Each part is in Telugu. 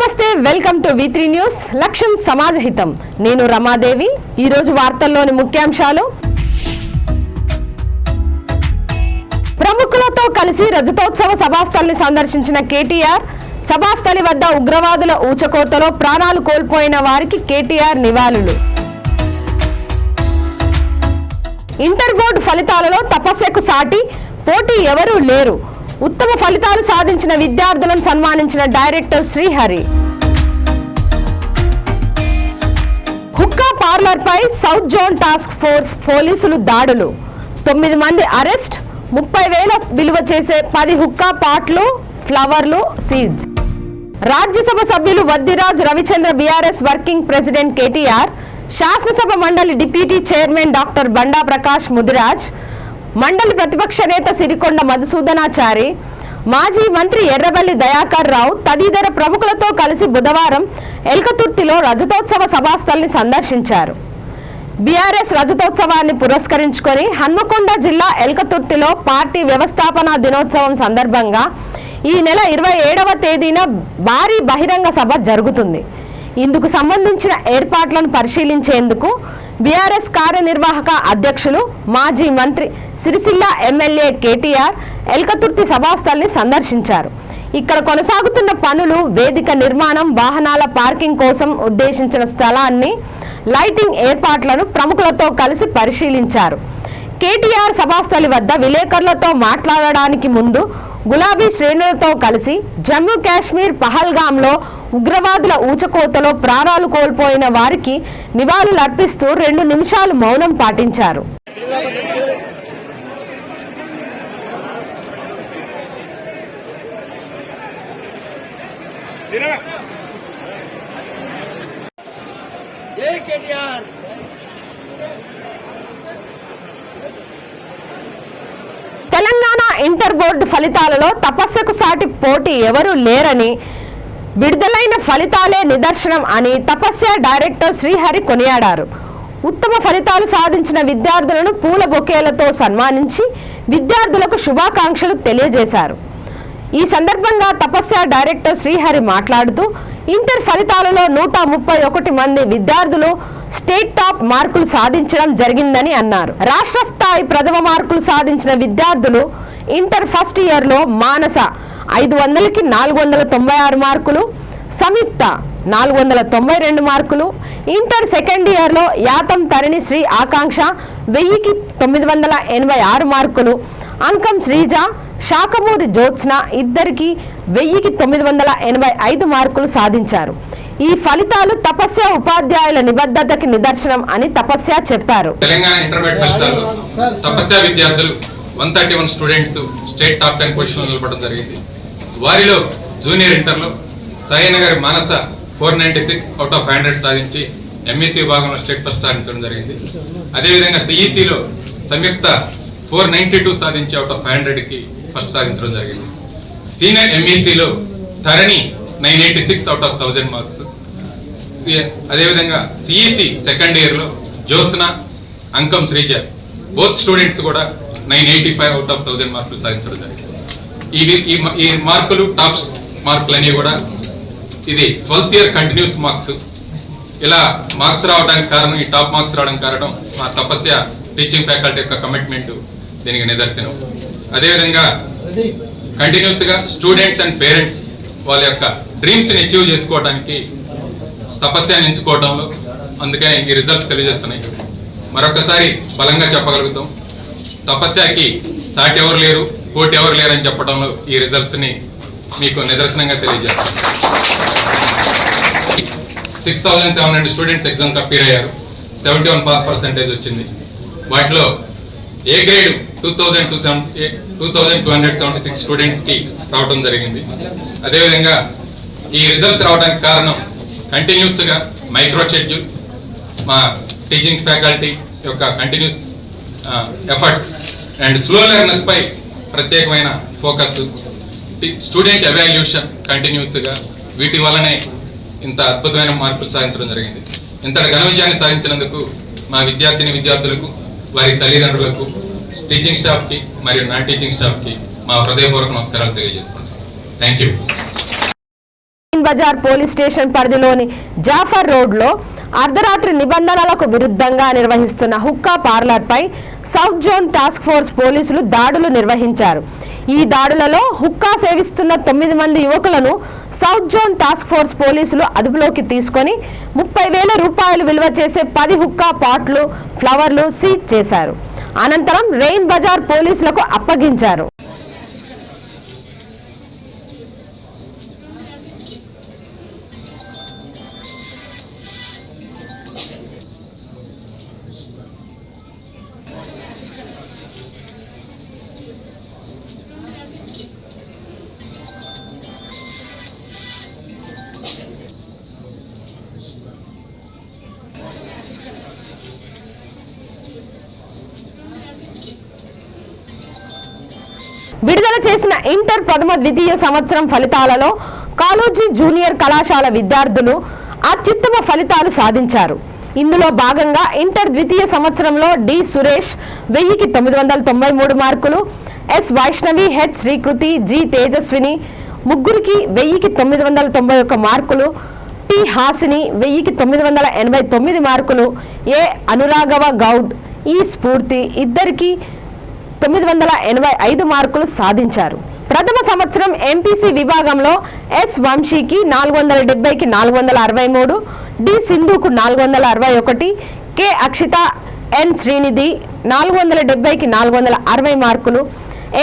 నమస్తే, వెల్కమ్ టు V3 న్యూస్. లక్ష్యం సమాజహితం. నేను రమాదేవి. ఈ రోజు వార్తల్లోని ముఖ్యాంశాలు. ప్రముఖులతో కలిసి రజతోత్సవ సభాస్థలిని సందర్శించిన కేటీఆర్. సభాస్థలి వద్ద ఉగ్రవాదుల ఊచకోతలో ప్రాణాలు కోల్పోయిన వారికి కేటీఆర్ నివాళులు. ఇంటర్ బోర్డు ఫలితాలలో తపస్యకు సాటి పోటీ ఎవరూ లేరు. ఉత్తమ ఫలితాలు సాధించిన విద్యార్థులను సన్మానించిన డైరెక్టర్ శ్రీహరి. హుక్కా పార్లర్ పై సౌత్ జోన్ టాస్క్ ఫోర్స్ పోలీసులు దాడులు. 9 మంది అరెస్ట్. 30,000 విలువ చేసే 10 హుక్కా పాట్లు, ఫ్లవర్లు సీజ్. రాజ్యసభ సభ్యులు Vaddiraj Ravichandra, BRS working president KTR, శాసనసభ మండలి డిప్యూటీ చైర్మన్ డాక్టర్ బండా ప్రకాష్ ముదిరాజ్, మండలి ప్రతిపక్ష నేత సిరికొండ మధుసూదనాచారి, మాజీ మంత్రి ఎర్రబెల్లి దయాకర్ రావు తదితర ప్రముఖులతో కలిసి బుధవారం ఎల్కతుర్తిలో రజతోత్సవ సభాస్థలిని సందర్శించారు. బీఆర్ఎస్ రజతోత్సవాన్ని పురస్కరించుకొని హన్మకొండ జిల్లా ఎల్కతుర్తిలో పార్టీ వ్యవస్థాపనా దినోత్సవం సందర్భంగా ఈ నెల 27వ తేదీన భారీ బహిరంగ సభ జరుగుతుంది. ఇందుకు సంబంధించిన ఏర్పాట్లను పరిశీలించేందుకు బీఆర్ఎస్ కార్యనిర్వాహక అధ్యక్షులు, మాజీ మంత్రి, సిరిసిల్ల ఎమ్మెల్యే కేటీఆర్ ఎల్కతుర్తి సభాస్థలిని సందర్శించారు. ఇక్కడ కొనసాగుతున్న పనులు, వేదిక నిర్మాణం, వాహనాల పార్కింగ్ కోసం ఉద్దేశించిన స్థలాన్ని, లైటింగ్ ఏర్పాట్లను ప్రముఖులతో కలిసి పరిశీలించారు. కేటీఆర్ సభాస్థలి వద్ద విలేకరులతో మాట్లాడడానికి ముందు గులాబీ శ్రేణులతో కలిసి జమ్మూ కాశ్మీర్ పహల్గాంలో ఉగ్రవాదుల ఊచకోతలో ప్రాణాలు కోల్పోయిన వారికి నివాళులు అర్పిస్తూ 2 నిమిషాలు మౌనం పాటించారు. తెలంగాణ ఇంటర్ బోర్డు ఫలితాలలో తపస్యకు సాటి పోటీ ఎవరూ లేరని, విడుదలైన ఫలితాలే నిదర్శనం అని తపస్య డైరెక్టర్ శ్రీహరి కొనియాడారు. ఉత్తమ ఫలితాలు సాధించిన విద్యార్థులను పూల బొకేలతో సన్మానించి విద్యార్థులకు శుభాకాంక్షలు తెలియజేశారు. ఈ సందర్భంగా తపస్య డైరెక్టర్ శ్రీహరి మాట్లాడుతూ, ఇంటర్ ఫలితాలలో 131 మంది విద్యార్థులు స్టేట్ టాప్ మార్కులు సాధించడం జరిగిందని అన్నారు. రాష్ట్ర స్థాయి ప్రథమ మార్కులు సాధించిన విద్యార్థులు ఇంటర్ ఫస్ట్ ఇయర్ లో మానస 500కి 496 మార్కులు, సంయుక్త 492 మార్కులు, ఇంటర్ సెకండ్ ఇయర్ లో యాతం తరిణి శ్రీ ఆకాంక్ష 1000కి 986 మార్కులు, అంకం శ్రీజ, శాఖమూరి జ్యోత్స్న ఇద్దరికి 1000కి 985 మార్కులు సాధించారు. ఈ ఫలితాలు తపస్య ఉపాధ్యాయుల నిబద్ధతకి నిదర్శనం అని తపస్య చెప్పారు. తెలంగాణ ఇంటర్మీడియట్ ఫలితాలు తపస్య విద్యార్థులు 131 స్టూడెంట్స్ స్టేట్ టాప్ 10 పొజిషన్లో నిలబడడం జరిగింది. వారిలో జూనియర్ ఇంటర్లో సాయన గారి మానస 496 అవుట్ ఆఫ్ 100 సాధించి ఎంఈసీ విభాగంలో స్టేట్ ఫస్ట్ సాధించడం జరిగింది. అదేవిధంగా సిఈసిలో సంయుక్త 492 సాధించి అవుట్ ఆఫ్ 100కి ఫస్ట్ సాధించడం జరిగింది. సీనియర్ ఎంఈసీలో ధరణి 986 అవుట్ ఆఫ్ 1000 మార్క్స్. అదేవిధంగా సిఈసి సెకండ్ ఇయర్లో జ్యోత్స్న, అంకం శ్రీజ బోత్ స్టూడెంట్స్ కూడా 985 అవుట్ ఆఫ్ 1000 మార్కులు సాధించడం జరిగింది. ఈ మార్కులు టాప్ మార్కులు అనేవి కూడా ఇది 12th ఇయర్ కంటిన్యూస్ మార్క్స్. ఇలా మార్క్స్ రావడానికి కారణం, ఈ టాప్ మార్క్స్ రావడానికి కారణం మా తపస్య టీచింగ్ ఫ్యాకల్టీ యొక్క కమిట్మెంట్ దీనికి నిదర్శనం. అదేవిధంగా కంటిన్యూస్గా స్టూడెంట్స్ అండ్ పేరెంట్స్ వాళ్ళ యొక్క డ్రీమ్స్ని అచీవ్ చేసుకోవడానికి తపస్యాన్ని ఎంచుకోవడంలో అందుకనే ఈ రిజల్ట్స్ తెలియజేస్తున్నాయి. మరొకసారి బలంగా చెప్పగలుగుతాం, తపస్యకి సాటి ఎవరు లేరు, పోటీ ఎవరు లేరు అని చెప్పడంలో ఈ రిజల్ట్స్ని మీకు నిదర్శనంగా తెలియజేస్తాం. 6,700 స్టూడెంట్స్ ఎగ్జామ్కి అపీర్ అయ్యారు. 71 పాస్ పర్సెంటేజ్ వచ్చింది. వాటిలో ఏ గ్రేడ్ 2,276 స్టూడెంట్స్కి రావడం జరిగింది. అదేవిధంగా ఈ రిజల్ట్స్ రావడానికి కారణం కంటిన్యూస్గా మైక్రో షెడ్యూల్, మా టీచింగ్ ఫ్యాకల్టీ యొక్క continuous efforts and slow learners పై ప్రత్యేకమైన ఫోకస్, స్టూడెంట్ ఎవాల్యూషన్ కంటిన్యూస్గా, వీటి వల్లనే ఇంత అద్భుతమైన మార్కులు సాధించడం జరిగింది. ఇంతటి ఘన విజయాన్ని సాధించినందుకు మా విద్యార్థులకు, వారి తల్లిదండ్రులకు, టీచింగ్ స్టాఫ్కి మరియు నాన్ టీచింగ్ స్టాఫ్కి మా హృదయపూర్వక నమస్కారాలు తెలియజేసుకుంటాం. Thank you. Bazar police station పరిధిలోని జాఫర్ రోడ్లో అర్ధరాత్రి నిబంధనలకు విరుద్ధంగా నిర్వహిస్తున్న హుక్కా పార్లర్పై సౌత్ జోన్ టాస్క్ ఫోర్స్ పోలీసులు దాడులు నిర్వహించారు. ఈ దాడులలో హుక్కా సేవిస్తున్న 9 మంది యువకులను సౌత్ జోన్ టాస్క్ ఫోర్స్ పోలీసులు అదుపులోకి తీసుకొని 30,000 రూపాయలు విలువ చేసే 10 హుక్కా పాట్లు, ఫ్లవర్లు సీజ్ చేశారు. అనంతరం రెయిన్ బజార్ పోలీసులకు అప్పగించారు. విడుదల చేసిన ఇంటర్ ప్రథమ ద్వితీయ సంవత్సరం ఫలితాలలో కాళోజీ జూనియర్ కళాశాల విద్యార్థులు అత్యుత్తమ ఫలితాలు సాధించారు. ఇందులో భాగంగా ఇంటర్ ద్వితీయ సంవత్సరంలో డి సురేష్ 1000కి 993 మార్కులు, S Vaishnavi, H Srikriti, G Tejaswini ముగ్గురికి 1000కి 991 మార్కులు, టి హాసిని 1000కి 989 మార్కులు, ఏ అనురాఘవ గౌడ్, ఈ స్ఫూర్తి ఇద్దరికి 985 మార్కులు సాధించారు. ప్రథమ సంవత్సరం ఎంపీసీ విభాగంలో ఎస్ వంశీకి 470కి 463, డి సింధుకు 461, కె అక్షిత, ఎన్ శ్రీనిధి 470కి 460 మార్కులు,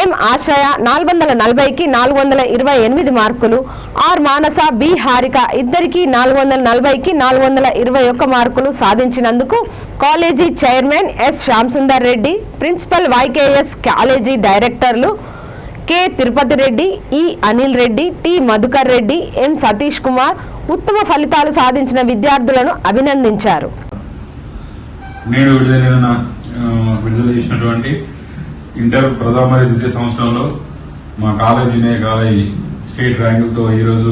ఎం ఆశ్రయ 440కి 428 మార్కులు, ఆర్ మానస, బి హారిక ఇద్దరికి 440కి 421 మార్కులు సాధించినందుకు college chairman S Shyam Sundar Reddy, principal YKS college డైరెక్టర్లు K Tirupati Reddy, E Anil Reddy, T Madhukar Reddy, M Satish Kumar ఉత్తమ ఫలితాలు సాధించిన విద్యార్థులను అభినందించారు. నేను విడుదల చేసినటువంటి ఇంటర్ ప్రథమ మరియు ద్వితీయ సంవత్సరంలో మా కాలేజ్ జూనియర్ కాలేజ్ స్టేట్ ర్యాంకులతో ఈరోజు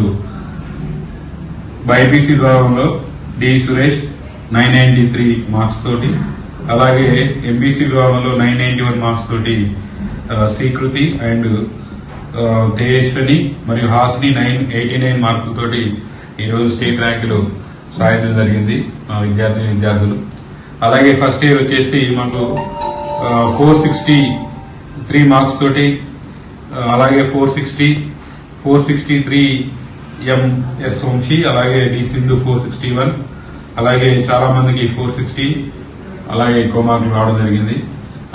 బైపీసీ విభాగంలో డి సురేష్ 993 మార్క్స్ తోటి, అలాగే ఎంబీసీ విభాగంలో 991 మార్క్స్ తోటి శ్రీకృతి అండ్ తేజస్విని మరియు హాసిని 989 మార్కులతోటి ఈరోజు స్టేట్ ర్యాంకులు సాధించడం జరిగింది మా విద్యార్థులు. అలాగే ఫస్ట్ ఇయర్ వచ్చేసి మాకు 463 మార్క్స్ తోటి, అలాగే 463 ఎంఎస్ వంశీ, అలాగే డి సింధు 461, అలాగే చాలా మందికి 460, అలాగే ఎక్కువ మార్కులు రావడం జరిగింది.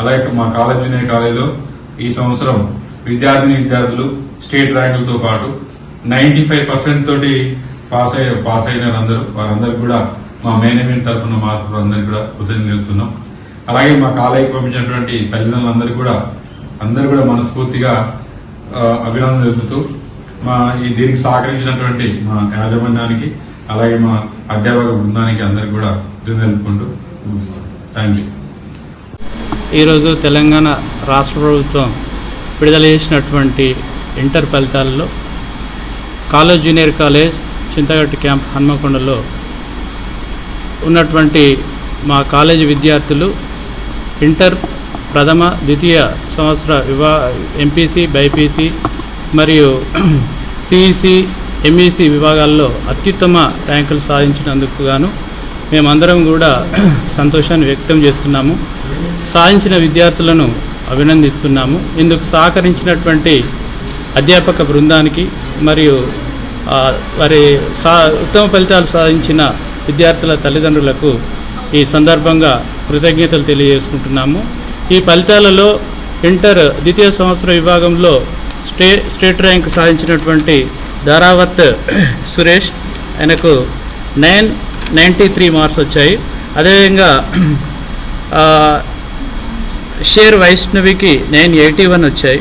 అలాగే మా కాలేజ్ జూనియర్ కాలేజీలో ఈ సంవత్సరం విద్యార్థులు స్టేట్ ర్యాంకులతో పాటు 95% తోటి పాస్ అయిన వారందరికీ కూడా మా మేనేజ్మెంట్ తరఫున అందరికీ కూడా కృతజ్ఞతలు తెలుపుతున్నాం. అలాగే మా కాలేజీకి పంపించినటువంటి తల్లిదండ్రులందరూ కూడా మనస్ఫూర్తిగా అభినందనలు తెలుపుతూ దీనికి సహకరించినటువంటి మా యాజమాన్యానికి, అలాగే మా అధ్యాపక బృందానికి అందరికీ కూడా తెలుపుకుంటూ ముగిస్తాం. Thank you. ఈరోజు తెలంగాణ రాష్ట్ర ప్రభుత్వం విడుదల చేసినటువంటి ఇంటర్ ఫలితాలలో college junior college Chintagattu camp హన్మకొండలో ఉన్నటువంటి మా కాలేజీ విద్యార్థులు ఇంటర్ ప్రథమ ద్వితీయ సంవత్సర ఎంపీసీ, బైపీసీ మరియు సిఈసి, ఎంఈసి విభాగాల్లో అత్యుత్తమ ర్యాంకులు సాధించినందుకు గాను మేమందరం కూడా సంతోషాన్ని వ్యక్తం చేస్తున్నాము. సాధించిన విద్యార్థులను అభినందిస్తున్నాము. ఇందుకు సహకరించినటువంటి అధ్యాపక బృందానికి మరియు వారి ఉత్తమ ఫలితాలు సాధించిన విద్యార్థుల తల్లిదండ్రులకు ఈ సందర్భంగా కృతజ్ఞతలు తెలియజేసుకుంటున్నాము. ఈ ఫలితాలలో ఇంటర్ ద్వితీయ సంవత్సర విభాగంలో స్టేట్ ర్యాంక్ సాధించినటువంటి ధారావత్ సురేష్, ఆయనకు 993 మార్క్స్ వచ్చాయి. అదేవిధంగా షేర్ వైష్ణవికి 981 వచ్చాయి.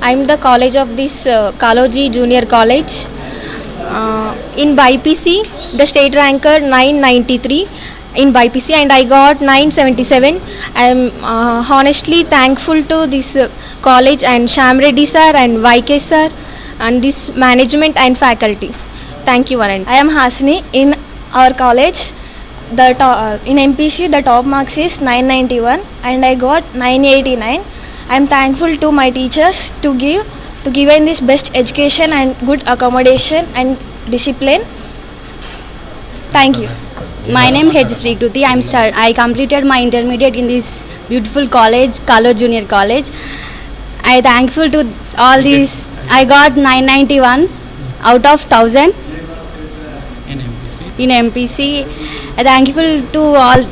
I am the college of this Kaloji Junior College. In BIPC, the state ranker 993 in BIPC and I got 977. I am honestly thankful to this college and Shyam Reddy sir and YK sir and this management and faculty. Thank you one and I am Hasini. In our college, in MPC the top marks is 991 and I got 989. I am thankful to my teachers to give to give in this best education and good accommodation and discipline. Thank you. My name is Sri Kruti. I completed my intermediate in this beautiful college, Kalo Junior College. I thankful to all these. I got 991 out of 1000 in MPC. I thankful to all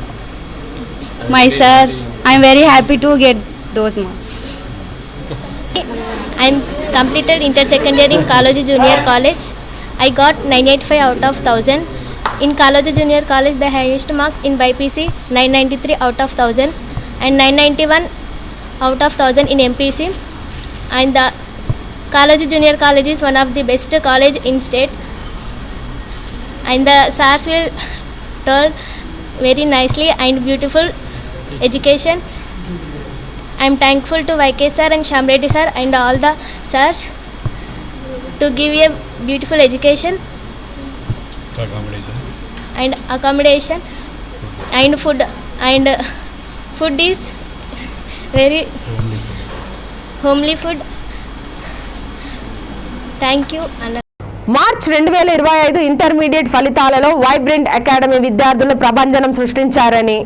my sirs. I am very happy to get those marks. I am completed inter-secondary in Kaloji Junior College. I got 985 out of 1000. In Kaloji Junior College, the highest marks in BPC 993 out of 1000 and 991 out of 1000 in MPC. And the Kaloji Junior College is one of the best college in state. And the SARS will tell very nicely and beautiful education. I am thankful to YK sir and Shamreddy sir and all the sirs to give a beautiful education and accommodation and food is very homely food. Thank you. March 2025 intermediate ఫలితాలలో వైబ్రెంట్ అకాడమీ విద్యార్థులు ప్రభంజనం సృష్టించారని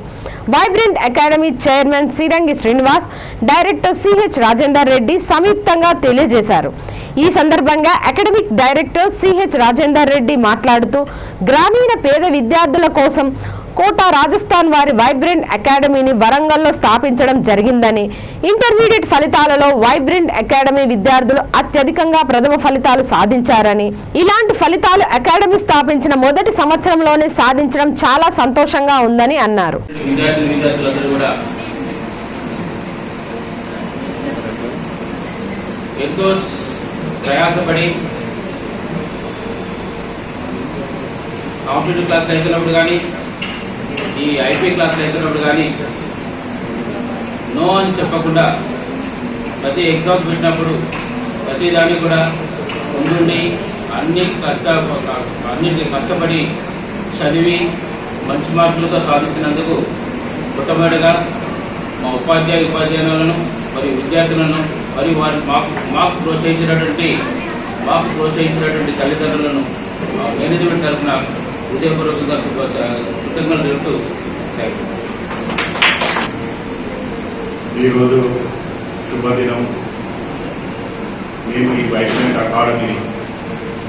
vibrant academy chairman Sirangi Srinivas, director CH Rajender Reddy సంయుక్తంగా తెలియజేశారు. ఈ సందర్భంగా academic director CH Rajender Reddy మాట్లాడుతూ గ్రామీణ పేద విద్యార్థుల కోసం కోటా రాజస్థాన్ వారి వైబ్రెంట్ అకాడమీని వరంగల్లో స్థాపించడం జరిగిందని, ఇంటర్మీడియట్ ఫలితాలలో వైబ్రెంట్ అకాడమీ విద్యార్థులు అత్యధికంగా ప్రథమ ఫలితాలు సాధించారని, ఇలాంటి ఫలితాలు అకాడమీ స్థాపించిన మొదటి సంవత్సరంలోనే సాధించడం చాలా సంతోషంగా ఉందని అన్నారు. కాంపిటేటివ్ క్లాస్ అవుతున్నప్పుడు కానీ ఈ ఐపీ క్లాస్ అవుతున్నప్పుడు కానీ నో అని చెప్పకుండా ప్రతి ఎగ్జామ్స్ పెట్టినప్పుడు ప్రతి దాన్ని కూడా ఉండి అన్నింటికి కష్టపడి చదివి మంచి మార్కులతో సాధించినందుకు మొట్టమొదటిగా మా ఉపాధ్యాయులను మరియు విద్యార్థులను మరియు వారి మాకు ప్రోత్సహించినటువంటి తల్లిదండ్రులను మేనేజ్మెంట్ తరఫున హృదయపూర్వకంగా కృతజ్ఞతలు తెలుపుతూ ఈరోజు శుభదినం. మేము ఈ వైబ్రెంట్ అకాడమీని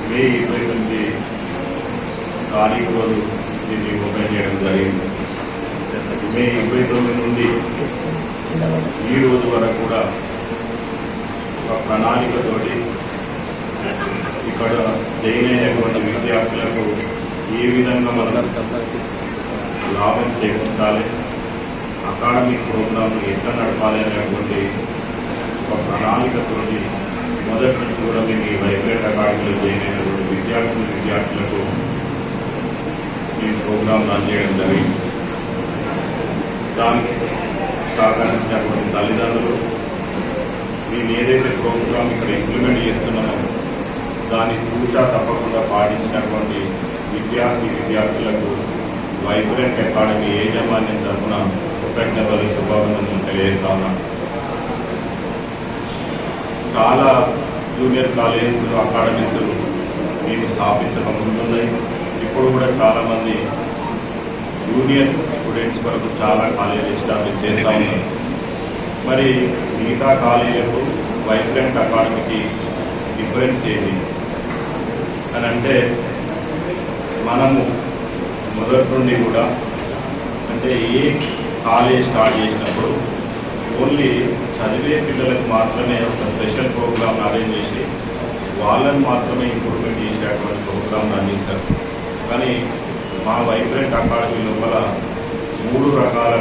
మే 29 తారీఖు రోజు దీన్ని ఓపెన్ చేయడం జరిగింది. మే 29 నుండి ఈ రోజు వరకు కూడా ఒక ప్రణాళికతోటి ఇక్కడ జాయిన్ అయినటువంటి విద్యార్థులకు ఏ విధంగా మనం లాభం చేకూర్చాలి, అకాడమిక్ ప్రోగ్రాంలు ఎట్లా నడపాలి అనేటువంటి ఒక ప్రణాళికతో మొదటి నుంచి కూడా మేము ఈ వైబ్రెంట్ అకాడమీలో జాయిన్ అయినటువంటి విద్యార్థులకు మేము ప్రోగ్రాంలు అందజేయడం జరిగింది. దానికి సహకరించినటువంటి తల్లిదండ్రులు మేము ఏదైతే ప్రోగ్రాం ఇక్కడ ఇంప్లిమెంట్ చేస్తున్నామో దాన్ని పూర్తిగా తప్పకుండా పాటించినటువంటి విద్యార్థులకు వైబ్రెంట్ అకాడమీ యాజమాన్యం తరఫున కృతజ్ఞతలు శుభాభినందనలు తెలియజేస్తా ఉన్నాను. చాలా జూనియర్ కాలేజీలు అకాడమీస్ మేము స్థాపించడం ఉంటున్నాయి. ఇప్పుడు కూడా చాలామంది జూనియర్ స్టూడెంట్స్ వరకు చాలా కాలేజీలు ఎస్టాబ్లిష్ చేస్తూ ఉన్నారు. మరి మిగతా కాలేజీలకు వైబ్రెంట్ అకాడమీకి డిఫరెన్స్ చేసి అని అంటే మనము మొదటి నుండి కూడా అంటే ఏ కాలేజ్ స్టార్ట్ చేసినప్పుడు ఓన్లీ చదివే పిల్లలకు మాత్రమే ఒక స్పెషల్ ప్రోగ్రామ్ అరేంజ్ చేసి వాళ్ళని మాత్రమే ఇంప్రూవ్మెంట్ చేసేటువంటి ప్రోగ్రామ్ అందిస్తారు. కానీ మా వైబ్రెంట్ అకాడమీ లోపల 3 రకాల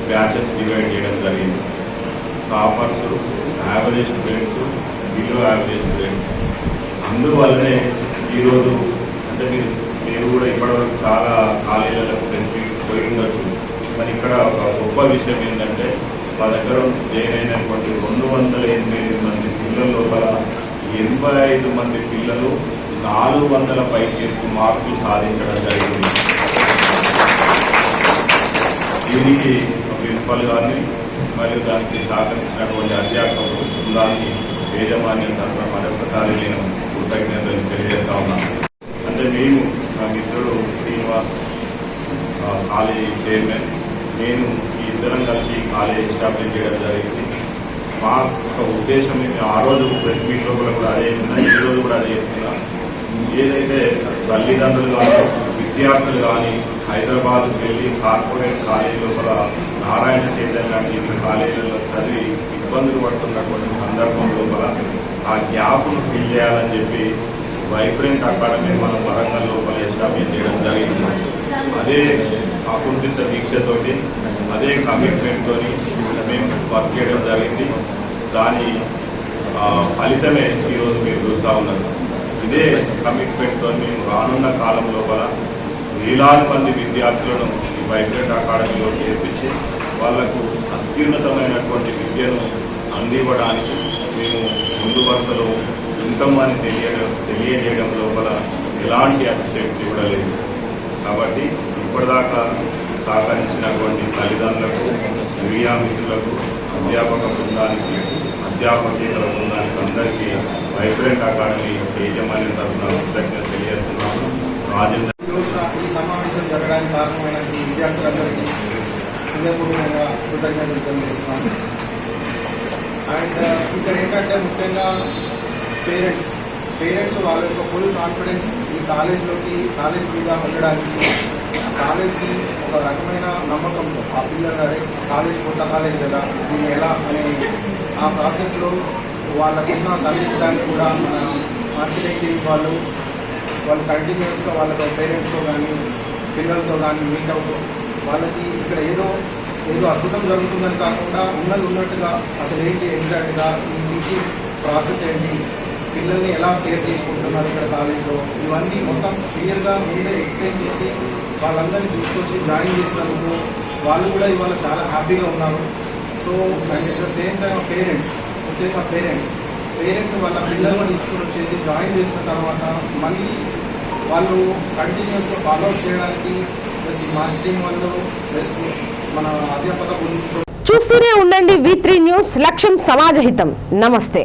బ్యాచెస్ డివైడ్ చేయడం జరిగింది. Toppers, average students, below average students. అందువల్లనే ఈరోజు అంటే మీరు కూడా ఇప్పటివరకు చాలా కాలేజీలకు పోయి ఉండొచ్చు. మరి ఇక్కడ ఒక గొప్ప విషయం ఏంటంటే మా దగ్గర జాయిన్ అయినటువంటి 288 మంది పిల్లల లోపల 85 మంది పిల్లలు 400 పైకి మార్కులు సాధించడం జరిగింది. దీనికి ప్రిన్సిపల్ గారిని మరియు దానికి సహకరించినటువంటి అధ్యాపకులు బృందాన్ని యాజమాన్యం తరఫున మరొకసారి నేను కృతజ్ఞతలు తెలియజేస్తా ఉన్నాను. అంటే మేము నా మిత్రుడు శ్రీనివాస్ కాలేజీ చైర్మన్, నేను ఈ ఇద్దరం కలిసి కాలేజీ ఎస్టాబ్లిష్ చేయడం జరిగింది. మా యొక్క ఉద్దేశం ఆ రోజు ప్రెస్ మీట్ లోపల కూడా అదే చెప్తున్నా, ఈరోజు కూడా అదే చెప్తున్నా. ఏదైతే తల్లిదండ్రులు కానీ విద్యార్థులు కానీ హైదరాబాద్కు వెళ్ళి కార్పొరేట్ కాలేజీ లోపల నారాయణ చైతన్య లాంటి కాలేజీలలో చదివి ఇబ్బందులు పడుతున్నటువంటి సందర్భం లోపల ఆ గ్యాప్ను ఫిల్ చేయాలని చెప్పి వైబ్రెంట్ అకాడమీ మనం వరంగల్ లోపల ఎస్టాబ్లిష్ చేయడం జరిగింది. అదే అకుంఠిత దీక్షతోటి అదే కమిట్మెంట్తో మేము వర్క్ చేయడం జరిగింది. దాని ఫలితమే ఈరోజు మీరు చూస్తూ ఉన్నారు. ఇదే కమిట్మెంట్తో మేము రానున్న కాలం లోపల వేలాది మంది విద్యార్థులను ఈ వైబ్రెంట్ అకాడమీలో చేర్పించి వాళ్లకు అత్యున్నతమైనటువంటి విద్యను అందివ్వడానికి మేము ముందు వరుసలో ఉంటామని తెలియజేయడం లోపల ఎలాంటి అతిశక్తి కూడా లేదు. కాబట్టి ఇప్పటిదాకా సహకరించినటువంటి తల్లిదండ్రులకు, మీడియా మిత్రులకు, అధ్యాపక బృందానికి, అధ్యాపకేతర బృందానికి అందరికీ వైబ్రెంట్ అకాడమీ యాజమాన్యం తరఫున కృతజ్ఞత తెలియజేస్తున్నాము. రాజేంద్ర ఈ సమావేశం జరగడానికి కారణమైన ఈ విద్యార్థులందరికీ హృదయపూర్వకంగా కృతజ్ఞతలు తెలియజేస్తున్నాను. అండ్ ఇక్కడ ఏంటంటే ముఖ్యంగా పేరెంట్స్ వాళ్ళ యొక్క ఫుల్ కాన్ఫిడెన్స్ ఈ కాలేజ్ మీద ఉండడానికి, కాలేజ్కి ఒక రకమైన నమ్మకంతో ఆ పిల్లలు కాలేజ్ కొత్త కాలేజ్ కదా దీన్ని ఎలా అనే ఆ ప్రాసెస్లో వాళ్ళకున్న సందిగ్ధాన్ని కూడా మన మార్కెటింగ్ టీం వాళ్ళు కంటిన్యూస్గా వాళ్ళతో పేరెంట్స్తో కానీ పిల్లలతో కానీ మీట్ అవుతూ వాళ్ళకి ఇక్కడ ఏదో అద్భుతం జరుగుతుందని కాకుండా ఉన్నట్టుగా అసలు ఏంటి ఎగ్జాక్ట్గా ఈ టీచింగ్ ప్రాసెస్ ఏంటి, పిల్లల్ని ఎలా కేర్ తీసుకుంటున్నారు ఇక్కడ కాలేజ్లో, ఇవన్నీ మొత్తం క్లియర్గా ముందే ఎక్స్ప్లెయిన్ చేసి వాళ్ళందరినీ తీసుకొచ్చి జాయిన్ చేసినందుకు వాళ్ళు కూడా ఇవాళ చాలా హ్యాపీగా ఉన్నారు. So and at the same time ముఖ్యంగా పేరెంట్స్ వాళ్ళ పిల్లలను తీసుకుని వచ్చేసి జాయిన్ చేసిన తర్వాత మళ్ళీ వాళ్ళు కంటిన్యూస్గా ఫాలోఅప్ చేయడానికి ప్లస్ ఈ మార్కెటింగ్ వాళ్ళు ప్లస్ మన అధ్యాపక చూస్తూనే ఉండండి V3 న్యూస్. లక్ష్యం సమాజహితం. నమస్తే.